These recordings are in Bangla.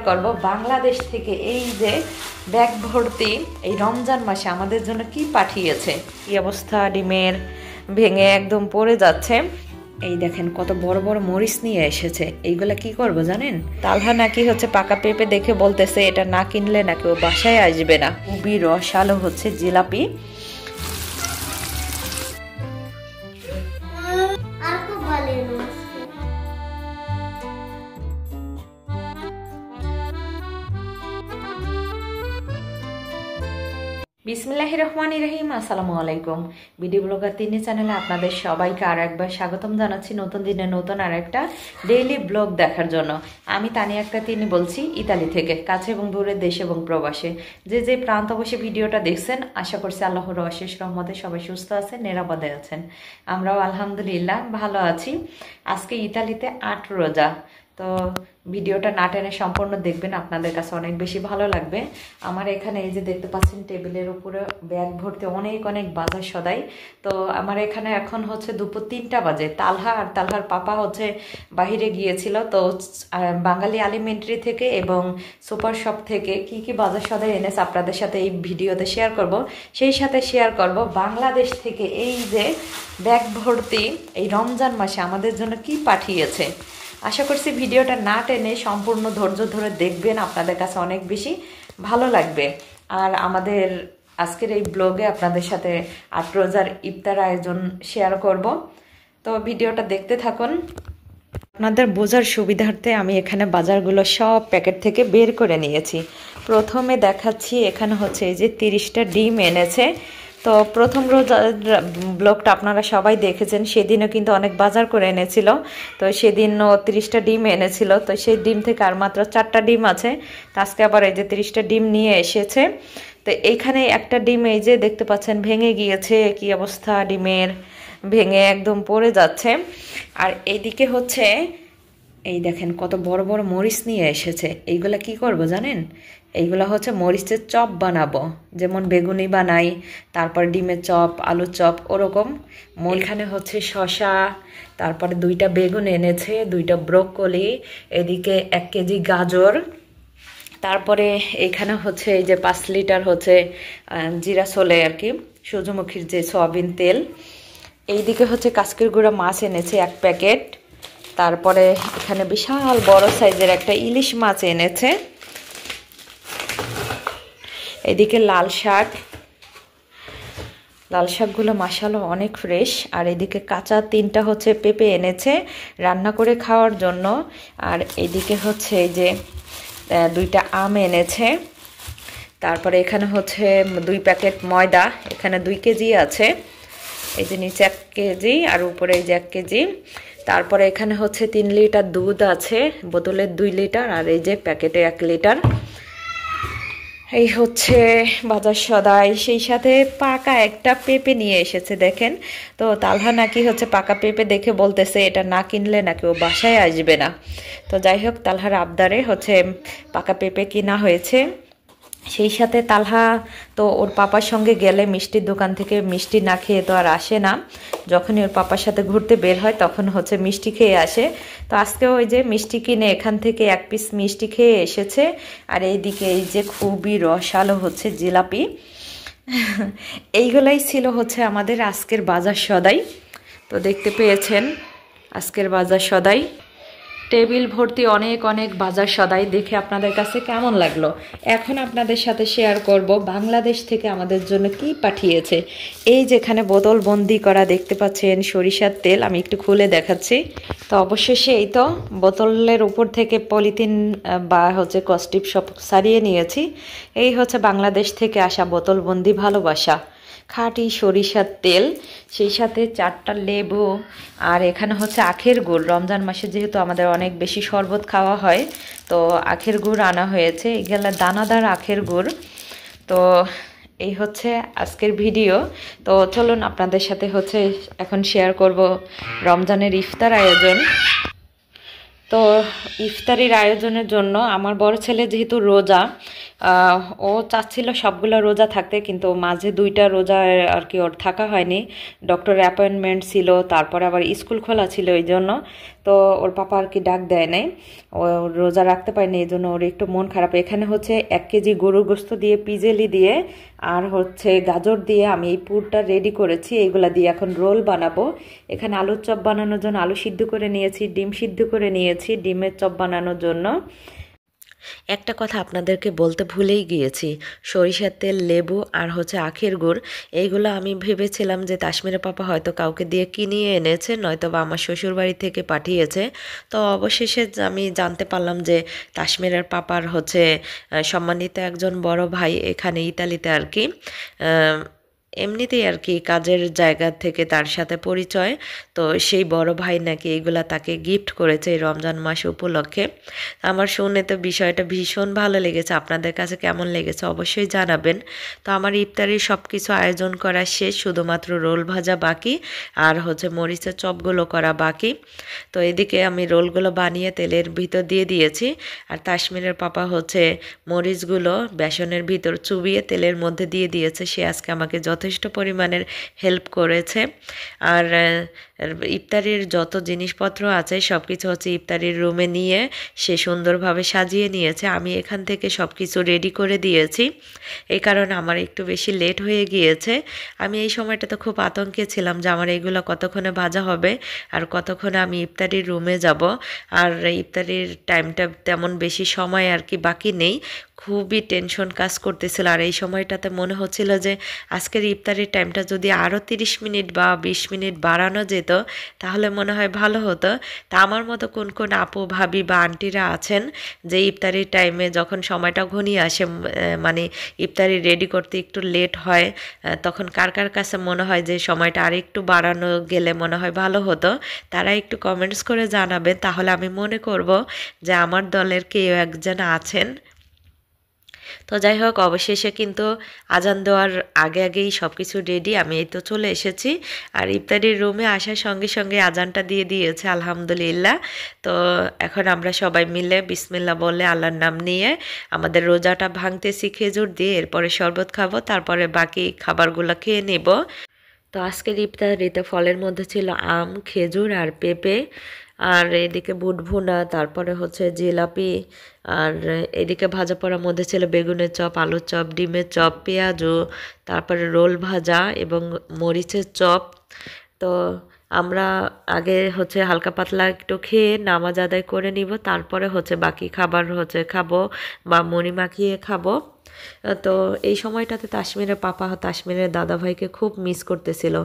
করব বাংলাদেশ থেকে এই যে ব্যাগ ভর্তি এই রমজান মাসে আমাদের জন্য কি পাঠিয়েছে। কি অবস্থা, ডিমের ভেঙে একদম পড়ে যাচ্ছে। এই দেখেন কত বড় বড় মরিচ নিয়ে এসেছে। এইগুলা কি করব জানেন? তালহা নাকি হচ্ছে পাকা পেঁপে দেখে বলতেছে এটা না কিনলে নাকি ও বাসায় আসবে না। খুবই রসালো হচ্ছে জিলাপি। বিসমিল্লাহির রহমানির রহিম। আসসালামু আলাইকুম। ভিডিও ব্লগার তিনি চ্যানেলে আপনাদের সবাইকে আর একবার স্বাগতম জানাচ্ছি নতুন দিনে নতুন আর একটা ডেইলি ব্লগ দেখার জন্য। আমি তানিয়া আক্তার তিনি বলছি ইতালি থেকে, কাছে এবং দূরে, দেশ এবং প্রবাসে যে যে প্রান্ত বসে ভিডিওটা দেখছেন, আশা করছি আল্লাহর অশেষ রহমতে সবাই সুস্থ আছেন, নিরাপদে আছেন। আমরাও আলহামদুলিল্লাহ ভালো আছি। আজকে ইতালিতে 8 রোজা, তো ভিডিওটা না টেনে সম্পূর্ণ দেখবেন, আপনাদের কাছে অনেক বেশি ভালো লাগবে। আমার এখানে এই যে দেখতে পাচ্ছেন টেবিলের উপরে ব্যাগ ভর্তি অনেক অনেক বাজার সদাই। তো আমার এখানে এখন হচ্ছে দুপুর 3টা বাজে। তালহা আর তালহার পাপা হচ্ছে বাহিরে গিয়েছিল, তো বাঙালি এলিমেন্টারি থেকে এবং সুপার শপ থেকে কি কি বাজার সদাই এনেছে আপনাদের সাথে এই ভিডিওতে শেয়ার করব। সেই সাথে শেয়ার করব বাংলাদেশ থেকে এই যে ব্যাগ ভর্তি এই রমজান মাসে আমাদের জন্য কি পাঠিয়েছে। আশা করছি ভিডিওটা না টেনে সম্পূর্ণ ধৈর্য ধরে দেখবেন, আপনাদের কাছে অনেক বেশি ভালো লাগবে। আর আমাদের আজকের এই ব্লগে আপনাদের সাথে 8 রোজার ইফতার আয়োজন শেয়ার করব, তো ভিডিওটা দেখতে থাকুন। আপনাদের বোঝার সুবিধার্থে আমি এখানে বাজারগুলো সব প্যাকেট থেকে বের করে নিয়েছি। প্রথমে দেখাচ্ছি, এখানে হচ্ছে এই যে 30টা ডিম এনেছে। তো প্রথম রোজার ব্লগটা আপনারা সবাই দেখেছেন, সেদিনও কিন্তু অনেক বাজার করে এনেছিল। তো সেদিনও 30টা ডিম এনেছিল, তো সেই ডিম থেকে আর মাত্র 4টা ডিম আছে। তো আজকে আবার এই যে 30টা ডিম নিয়ে এসেছে। তো এইখানে একটা ডিম এই যে দেখতে পাচ্ছেন ভেঙে গিয়েছে। কি অবস্থা, ডিমের ভেঙে একদম পড়ে যাচ্ছে। আর এইদিকে হচ্ছে এই দেখেন কত বড় বড় মরিচ নিয়ে এসেছে। এইগুলা কি করব জানেন? এইগুলা হচ্ছে মরিচের চপ বানাবো, যেমন বেগুনি বানাই, তারপর ডিমের চপ, আলুর চপ, ওরকম। এখানে হচ্ছে শসা, তারপরে 2টা বেগুন এনেছে, 2টা ব্রোকলি, এদিকে 1 কেজি গাজর, তারপরে এখানে হচ্ছে এই যে 5 লিটার হচ্ছে জিরাসোলে আর কি, সূর্যমুখীর যে সয়াবিন তেল। এইদিকে হচ্ছে কাচকির গুঁড়া মাছ এনেছে 1 প্যাকেট। তারপরে এখানে বিশাল বড় সাইজের একটা ইলিশ মাছ এনেছে। এদিকে লাল শাকগুলো মাশাআল্লাহ অনেক ফ্রেশ। আর এদিকে কাঁচা 3টা হচ্ছে পেঁপে এনেছে রান্না করে খাওয়ার জন্য। আর এদিকে হচ্ছে এই যে 2টা আম এনেছে। তারপরে এখানে হচ্ছে 2 প্যাকেট ময়দা, এখানে 2 কেজি আছে। এই যে নিচে 1 কেজি আর উপরে এই যে 1 কেজি। তারপরে এখানে হচ্ছে 3 লিটার দুধ আছে, বোতলের 2 লিটার, আর এই যে প্যাকেটে 1 লিটার। এই হচ্ছে বাজার সদাই। সেই সাথে পাকা একটা পেঁপে নিয়ে এসেছে দেখেন। তো তালহা নাকি হচ্ছে পাকা পেঁপে দেখে বলতেছে এটা না কিনলে নাকি ও বাসায় আসবে না। তো যাই হোক, তালহার আবদারে হচ্ছে পাকা পেঁপে কিনা হয়েছে। সেই সাথে তালহা তো ওর পাপার সঙ্গে গেলে মিষ্টির দোকান থেকে মিষ্টি না খেয়ে তো আর আসে না। যখনই ওর পাপার সাথে ঘুরতে বের হয় তখন হচ্ছে মিষ্টি খেয়ে আসে। তো আজকেও ওই যে মিষ্টি কিনে এখান থেকে 1 পিস মিষ্টি খেয়ে এসেছে। আর এইদিকে এই যে খুবই রসালো হচ্ছে জিলাপি। এইগুলাই ছিল হচ্ছে আমাদের আজকের বাজার সদাই। তো দেখতে পেয়েছেন আজকের বাজার সদাই। টেবিল ভর্তি অনেক অনেক বাজার সদাই দেখে আপনাদের কাছে কেমন লাগলো? এখন আপনাদের সাথে শেয়ার করব বাংলাদেশ থেকে আমাদের জন্য কি পাঠিয়েছে। এই যেখানে বোতল বন্দি করা দেখতে পাচ্ছেন সরিষার তেল, আমি একটু খুলে দেখাচ্ছি। তো অবশেষে এই তো বোতলের উপর থেকে পলিথিন বা হচ্ছে কস্টিপ সব সারিয়ে নিয়েছি। এই হচ্ছে বাংলাদেশ থেকে আসা বোতল বন্দি ভালোবাসা, খাঁটি সরিষার তেল, সেই সাথে 4টা লেবু। আর এখানে হচ্ছে আখের গুড়। রমজান মাসে যেহেতু আমাদের অনেক বেশি শরবত খাওয়া হয়, তো আখের গুড় আনা হয়েছে। এগুলো দানাদার আখের গুড়। তো এই হচ্ছে আজকের ভিডিও। তো চলুন আপনাদের সাথে হচ্ছে এখন শেয়ার করব রমজানের ইফতার আয়োজন। তো ইফতারির আয়োজনের জন্য আমার বড় ছেলে যেহেতু রোজা, ও চাচ্ছিল সবগুলো রোজা থাকতে, কিন্তু মাঝে 2টা রোজা আর কি ওর থাকা হয়নি। ডক্টরের অ্যাপয়েন্টমেন্ট ছিল, তারপরে আবার স্কুল খোলা ছিল, এই জন্য। তো ওর পাপা আর কি ডাক দেয় নাই, ও রোজা রাখতে পারেনি, এই জন্য ওর একটু মন খারাপ। এখানে হচ্ছে 1 কেজি গরুর গোস্ত দিয়ে, পিজেলি দিয়ে আর হচ্ছে গাজর দিয়ে আমি এই পুরটা রেডি করেছি। এইগুলা দিয়ে এখন রোল বানাবো। এখানে আলুর চপ বানানোর জন্য আলু সিদ্ধ করে নিয়েছি, ডিম সিদ্ধ করে নিয়েছি ডিমের চপ বানানোর জন্য। একটা কথা আপনাদেরকে বলতে ভুলেই গিয়েছি, সরিষার তেল, লেবু আর হচ্ছে আখের গুড়, এইগুলো আমি ভেবেছিলাম যে তাসমিরের পাপা হয়তো কাউকে দিয়ে কিনিয়ে এনেছে, নয়তো বা আমার শ্বশুরবাড়ি থেকে পাঠিয়েছে। তো অবশেষে আমি জানতে পারলাম যে তাসমিরের পাপার হচ্ছে সম্মানিত একজন বড় ভাই এখানে ইতালিতে আর কি এমনিতেই আর কি কাজের জায়গা থেকে তার সাথে পরিচয়। তো সেই বড় ভাই নাকি এইগুলা তাকে গিফট করেছে এই রমজান মাস উপলক্ষে। আমার শুনে তো বিষয়টা ভীষণ ভালো লেগেছে। আপনাদের কাছে কেমন লেগেছে অবশ্যই জানাবেন। তো আমার ইফতারির সব কিছু আয়োজন করা শেষ, শুধুমাত্র রোল ভাজা বাকি আর হচ্ছে মরিচের চপগুলো করা বাকি। তো এদিকে আমি রোলগুলো বানিয়ে তেলের ভিতর দিয়ে দিয়েছি, আর তাসমিরের পাপা হচ্ছে মরিচগুলো বেসনের ভিতর চুবিয়ে তেলের মধ্যে দিয়ে দিয়েছে। সে আজকে আমাকে যথেষ্ট পরিমাণের হেল্প করেছে। আর ইফতারির যত জিনিসপত্র আছে সব কিছু হচ্ছে ইফতারির রুমে নিয়ে সে সুন্দরভাবে সাজিয়ে নিয়েছে। আমি এখান থেকে সব কিছু রেডি করে দিয়েছি, এই কারণে আমার একটু বেশি লেট হয়ে গিয়েছে। আমি এই সময়টাতে খুব আতঙ্কে ছিলাম যে আমার এইগুলো কতক্ষণে ভাজা হবে আর কতক্ষণে আমি ইফতারির রুমে যাব। আর ইফতারির টাইমটা তেমন বেশি সময় আর কি বাকি নেই, খুবই টেনশন কাজ করতেছিল। আর এই সময়টাতে মনে হচ্ছিল যে আজকের ইফতারির টাইমটা যদি আরও 30 মিনিট বা 20 মিনিট বাড়ানো যেত তাহলে মনে হয় ভালো হতো। তা আমার মতো কোন কোন আপু, ভাবি বা আন্টিরা আছেন যে ইফতারির টাইমে যখন সময়টা ঘনিয়ে আসে, মানে ইফতারি রেডি করতে একটু লেট হয়, তখন কার কার কাছে মনে হয় যে সময়টা আর একটু বাড়ানো গেলে মনে হয় ভালো হতো, তারা একটু কমেন্টস করে জানাবেন। তাহলে আমি মনে করব যে আমার দলের কেউ একজন আছেন। তো যাই হোক, অবশেষে কিন্তু আজান দেওয়ার আগে আগেই সব কিছু রেডি। আমি এই তো চলে এসেছি, আর ইফতারির রুমে আসার সঙ্গে সঙ্গে আজানটা দিয়ে দিয়েছে আলহামদুলিল্লাহ। তো এখন আমরা সবাই মিলে বিসমিল্লাহ বলে আল্লাহর নাম নিয়ে আমাদের রোজাটা ভাঙতেছি খেজুর দিয়ে, এরপরে শরবত খাবো, তারপরে বাকি খাবারগুলো খেয়ে নেব। তো আজকের ইফতারিতে ফলের মধ্যে ছিল আম, খেজুর আর পেঁপে, আর এদিকে বুট ভুনা, তারপরে হচ্ছে জিলাপি, আর এদিকে ভাজা পোড়ার মধ্যে ছিল বেগুনের চপ, আলুর চপ, ডিমের চপ, পেঁয়াজু, তারপরে রোল ভাজা এবং মরিচের চপ। তো আমরা আগে হচ্ছে হালকা পাতলা একটু খেয়ে নামাজ আদায় করে নিব, তারপরে হচ্ছে বাকি খাবার হচ্ছে খাবো বা মুড়ি মাখিয়ে খাবো। তো এই সময়টাতে তাসমিরের পাপা, তাসমিরের দাদাভাইকে খুব মিস করতেছিল,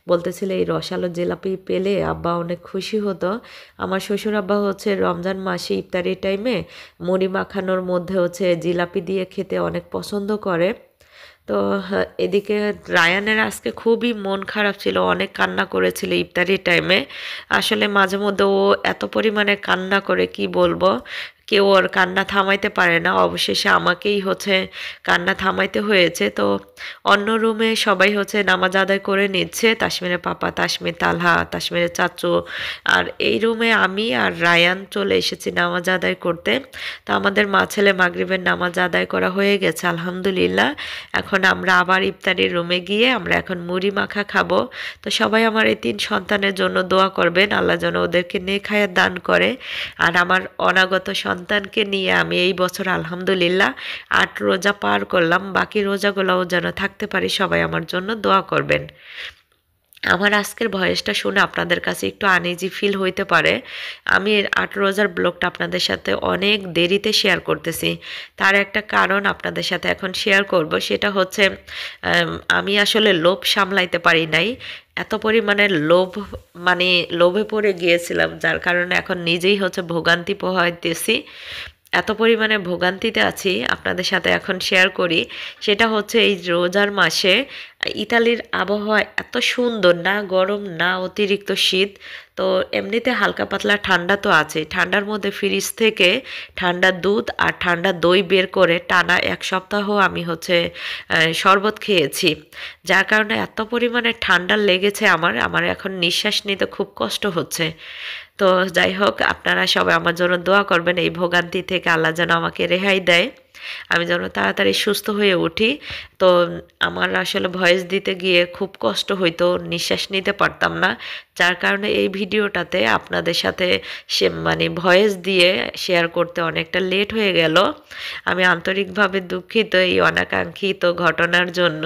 বলতেছিল এই রসালো জিলাপি পেলে আব্বা অনেক খুশি হতো। আমার শ্বশুর আব্বা হচ্ছে রমজান মাসে ইফতারির টাইমে মুড়ি মাখানোর মধ্যে হচ্ছে জিলাপি দিয়ে খেতে অনেক পছন্দ করে। তো এদিকে রায়ানের আজকে খুবই মন খারাপ ছিল, অনেক কান্না করেছিল ইফতারির টাইমে। আসলে মাঝে মধ্যে ও এত পরিমাণে কান্না করে কি বলবো, কেউ ওর কান্না থামাইতে পারে না। অবশেষে আমাকেই হচ্ছে কান্না থামাইতে হয়েছে। তো অন্য রুমে সবাই হচ্ছে নামাজ আদায় করে নিচ্ছে, তাসমিরের পাপা, তাসমির, তালহা, তাসমিরের চাচু, আর এই রুমে আমি আর রায়ান চলে এসেছি নামাজ আদায় করতে। তো আমাদের মা ছেলে মাগরিবের নামাজ আদায় করা হয়ে গেছে আলহামদুলিল্লাহ। এখন আমরা আবার ইফতারির রুমে গিয়ে আমরা এখন মুড়ি মাখা খাবো। তো সবাই আমার এই 3 সন্তানের জন্য দোয়া করবেন, আল্লাহ যেন ওদেরকে নেক হায়াত দান করে। আর আমার অনাগত সন্তানকে নিয়ে আমি এই বছর আলহামদুলিল্লাহ 8 রোজা পার করলাম, বাকি রোজাগুলোও যেন থাকতে পারি। সবাই আমার জন্য দোয়া করবেন। আমার আজকের ভয়েসটা শুনে আপনাদের কাছে একটু আনইজি ফিল হইতে পারে। আমি 8 রোজার ব্লগটা আপনাদের সাথে অনেক দেরিতে শেয়ার করতেছি, তার একটা কারণ আপনাদের সাথে এখন শেয়ার করব। সেটা হচ্ছে আমি আসলে লোভ সামলাইতে পারি নাই, এত পরিমাণে লোভ, মানে লোভে পড়ে গিয়েছিলাম, যার কারণে এখন নিজেই হচ্ছে ভোগান্তি পোহাইতেছি। এত পরিমাণে ভোগান্তিতে আছি, আপনাদের সাথে এখন শেয়ার করি। সেটা হচ্ছে এই রোজার মাসে ইতালির আবহাওয়া এত সুন্দর, না গরম না অতিরিক্ত শীত। তো এমনিতে হালকা পাতলা ঠান্ডা তো আছে, ঠান্ডার মধ্যে ফ্রিজ থেকে ঠান্ডা দুধ আর ঠান্ডা দই বের করে টানা 1 সপ্তাহ আমি হচ্ছে শরবত খেয়েছি, যার কারণে এত পরিমাণে ঠান্ডা লেগেছে আমার এখন নিঃশ্বাস নিতে খুব কষ্ট হচ্ছে। তো যাই হোক, আপনারা সবাই আমার জন্য দোয়া করবেন, এই ভোগান্তি থেকে আল্লাহ যেন আমাকে রেহাই দেয়। আমি যেন তাড়াতাড়ি সুস্থ হয়ে উঠি। তো আমার আসলে ভয়েস দিতে গিয়ে খুব কষ্ট হইতো, নিঃশ্বাস নিতে পারতাম না। যার কারণে এই ভিডিওটাতে আপনাদের সাথে মানে ভয়েস দিয়ে শেয়ার করতে অনেকটা লেট হয়ে গেল। আমি আন্তরিকভাবে দুঃখিত এই অনাকাঙ্ক্ষিত ঘটনার জন্য।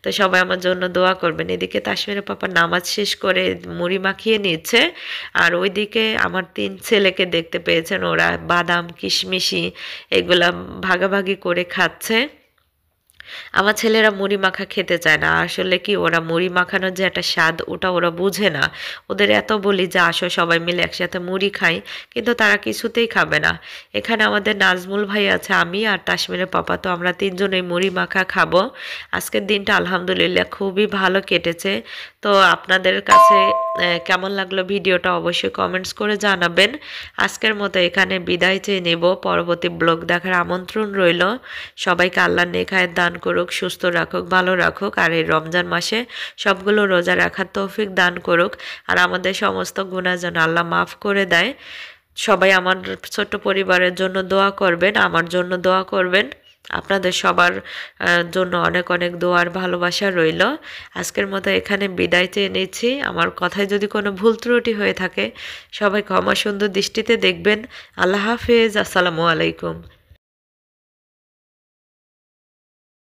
তো সবাই আমার জন্য দোয়া করবেন। এদিকে তাসমিরের পাপা নামাজ শেষ করে মুড়ি মাখিয়ে নিচ্ছে, আর ওইদিকে আমার 3 ছেলেকে দেখতে পেয়েছেন, ওরা বাদাম কিশমিশি এগুলা ভাগাভাগি করে খাচ্ছে। আমার ছেলেরা মুড়ি মাখা খেতে চায় না। আসলে কি, ওরা মুড়ি মাখানোর যে একটা স্বাদ ওটা ওরা বুঝে না। ওদের এত বলি যে আসো সবাই মিলে একসাথে মুড়ি খাই, কিন্তু তারা কিছুতেই খাবে না। এখানে আমাদের নাজমুল ভাই আছে, আমি আর তাসমিরের পাপা, তো আমরা 3 জনেই মুড়ি মাখা খাবো। আজকের দিনটা আলহামদুলিল্লাহ খুবই ভালো কেটেছে। তো আপনাদের কাছে কেমন লাগলো ভিডিওটা অবশ্যই কমেন্টস করে জানাবেন। আজকের মতো এখানে বিদায় চেয়ে নেব, পরবর্তী ব্লগ দেখার আমন্ত্রণ রইল। সবাইকে আল্লাহ নেক হায়াত দান করুক, সুস্থ রাখুক, ভালো রাখুক, আর এই রমজান মাসে সবগুলো রোজা রাখার তৌফিক দান করুক, আর আমাদের সমস্ত গুনাহ যেন আল্লাহ মাফ করে দেয়। সবাই আমার ছোট্ট পরিবারের জন্য দোয়া করবেন, আমার জন্য দোয়া করবেন। আপনাদের সবার জন্য অনেক অনেক দোয়ার ভালোবাসা রইল। আজকের মতো এখানে বিদায় চেয়ে নিচ্ছি। আমার কথায় যদি কোনো ভুল ত্রুটি হয়ে থাকে সবাই ক্ষমা সুন্দর দৃষ্টিতে দেখবেন। আল্লাহ হাফেজ, আসসালামু আলাইকুম।